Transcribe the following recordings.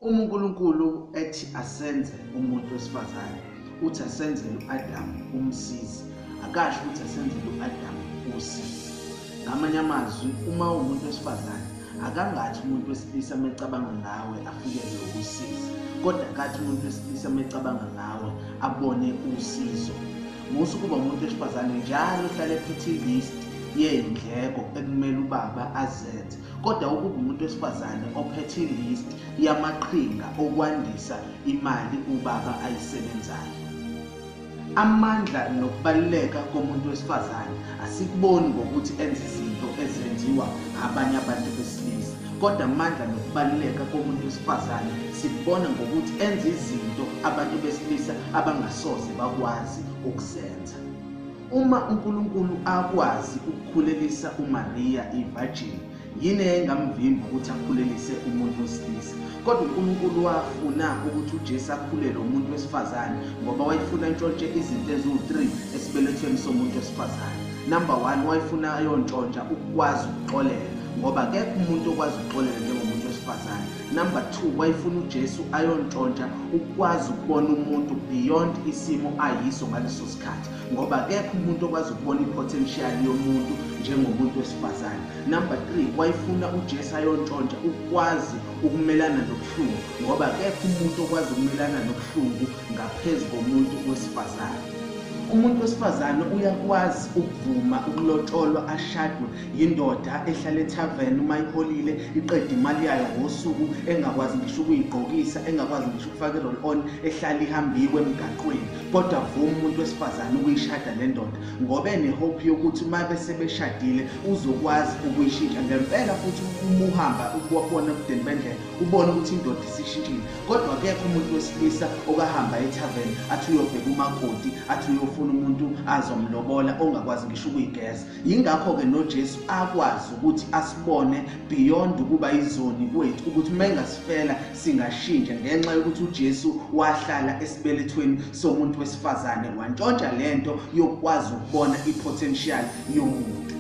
uNkulunkulu ethi asenze umuntu wesifazane uthi asenzele uAdam umsizi, akasho ukuthi asenzele uAdam usizi. Ngamanye amazwi, uma umuntu wesifazane akangathi umuntu wesilisa mecabanga ngawe afikele usizi, kodwa akathi umuntu wesilisa mecabanga ngawe abone usizo. Musu kuba umuntu wesifazane njalo uhlale ephethe list yezindleko ekumele ubaba azenze, kodwa ukuba umuntu wesifazane ophethe list yamaqhinga okwandisa imali ubaba ayisebenzayo. Amandla nokubaluleka komuntu wesifazane asikuboni ngokuthi enze izinto ezenziwa abanye abantu besilisa, kodwa amandla nokubaluleka komuntu wesifazane sikubona ngokuthi enze izinto abantu besilisa abangasoze bakwazi ukuzenza. Uma uNkulunkulu akwazi ukukhulelisa uMaria ivirgin, yini engamvimba ukuthi akhulelise umuntu wesilisa? Kodwa uNkulunkulu wafuna ukuthi uJesu akhulele umuntu wesifazane ngoba wayefuna intshontshe izinto eziwu-3 esibelethweni somuntu wesifazane. Number 1, wayefuna ayontshontsha ukwazi ukuxolela ngoba akekho umuntu okwazi ukuxolela njengomuntu wesifazane. Number 2, wayefuna uJesu ayontshontsha ukwazi ukubona umuntu beyond isimo ayiso ngaleso sikhathi ngoba akekho umuntu okwazi ukubona ipotential yomuntu njengomuntu wesifazane. Number 3, wayefuna uJesu ayontshontsha ukwazi ukumelana nobuhlungu ngoba akekho umuntu okwazi ukumelana nobuhlungu ngaphezu komuntu wesifazane. Umuntu wesifazane uyakwazi ukuvuma ukulotsholwa ashadwe yindoda ehlala ethaveni uma iholile iqeda imali yayo ngosuku, engakwazi ngisho ukuyigqokisa, engakwazi ngisho ukufaka i-roll on, ehlala ihambiwe emgaqweni, kodwa avuma umuntu wesifazane ukuyishada le ndoda ngoba ene-hope yokuthi uma besebeshadile uzokwazi ukuyishintsha. Ngempela futhi uma uhamba ukubona ebudeni bendlela ubone ukuthi indoda isishintshile, kodwa akekho umuntu wesilisa okahamba ethaveni athi uyobheka umakoti, athi uyofuna umuntu azomlobola ongakwazi ngisho ukuyigeza. Yingakho-ke noJesu akwazi ukuthi asibone beyond ukuba izoni kwethu, ukuthi uma engasifela singashintsha ngenxa yokuthi uJesu wahlala esibelethweni somuntu wesifazane wantshontsha lento yokwazi ukubona ipotential yomuntu.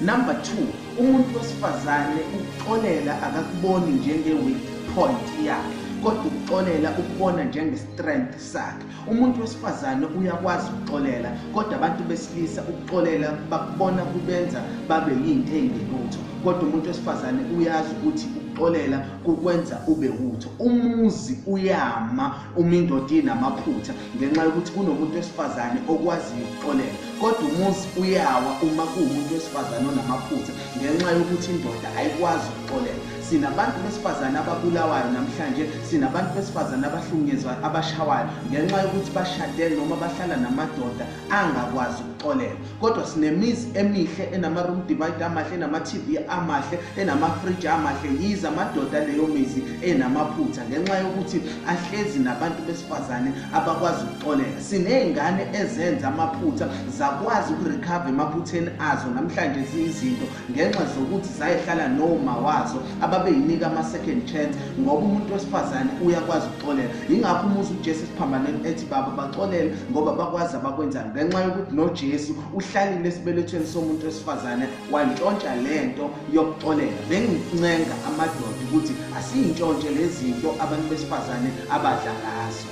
Number 2, umuntu wesifazane ukuxolela akakuboni njenge-weak point yakhe, kodwa ukuxolela ukubona njenge-strength sakhe. Umuntu wesifazane uyakwazi ukuxolela, kodwa abantu besilisa ukuxolela bakubona kubenza babe yinto engelutho, kodwa umuntu wesifazane uyazi ukuthi ukuxolela kukwenza ube utho. Umuzi uyama uma indoda inamaphutha ngenxa yokuthi kunomuntu wesifazane okwaziyo ukuxolela, kodwa umuzi uyawa uma kuwumuntu wesifazane onamaphutha ngenxa yokuthi indoda ayikwazi ukuxolela. Sinabantu besifazane ababulawayo namhlanje, sinabantu besifazane abahlukunyezwayo, abashawayo ngenxa yokuthi bashadene noma bahlala namadoda angakwazi ukuxolela. Kodwa sinemizi emihle enama-room divider amahle, enama-TV amahle, enama-fridge amahle, yize amadoda leyo mizi enamaphutha ngenxa yokuthi ahlezi nabantu besifazane abakwazi ukuxolela. Siney'ngane ezenza amaphutha zakwazi ukurecover emaphutheni azo namhlanje ziyizinto ngenxa zokuthi zayihlala noma wazo ababeyinika ama-second chance ngoba umuntu wesifazane uyakwazi ukuxolela. Yingakho umuzi uJesu esiphambanweni ethi baba baxolele ngoba bakwazi abakwenzayo, ngenxa yokuthi noJesu uhlalile esibelethweni somuntu wesifazane wantshontsha lento yokuxolela. Bengincenga amadoda ukuthi asiyintshontshe lezi zinto abantu besifazane abadla ngazo.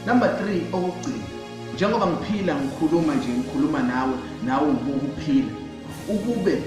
Number 3, okugcina, njengoba ngiphila ngikhuluma nawe ukuphila, ukube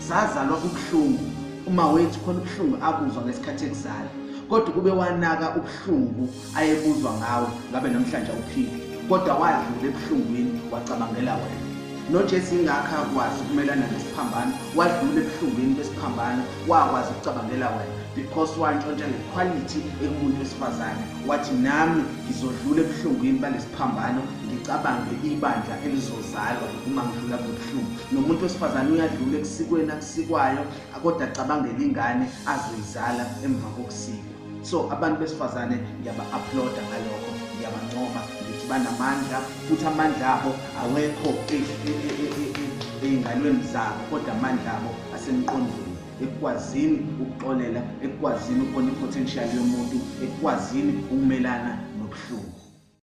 sazalwa ubuhlungu uma wethu khona ubuhlungu abuzwa ngesikhathi ekuzala, kodwa kube wanaka ubuhlungu ayebuzwa ngawe, ngabe namhlanje uphile, kodwa wadlula ebuhlungwini wacabangela wena. noJesu ingakho akwazi ukumelana nesiphambano, wadlula ebuhlungwini besiphambano, wakwazi ukucabangela wena because wantshontsha le quality ekumuntu wesifazane. Wathi nami ngizodlula ebuhlungwini balesiphambano, ngicabange ibandla elizozalwa uma ngidlula kubuhlungu. Nomuntu wesifazane uyadlula ekusikweni akusikwayo, kodwa acabangele ingane azoyizala emva kokusikwa. So abantu besifazane ngiyaba-uploada ngalokho, ngiyabancoma, ngithi banamandla futhi amandla abo awekho ey'ngalweni zabo, kodwa amandla abo asemqondweni, ekwazini ukuxolela, ekwazini ukubona ipotential yomuntu, ekwazini ukumelana nobuhlungu.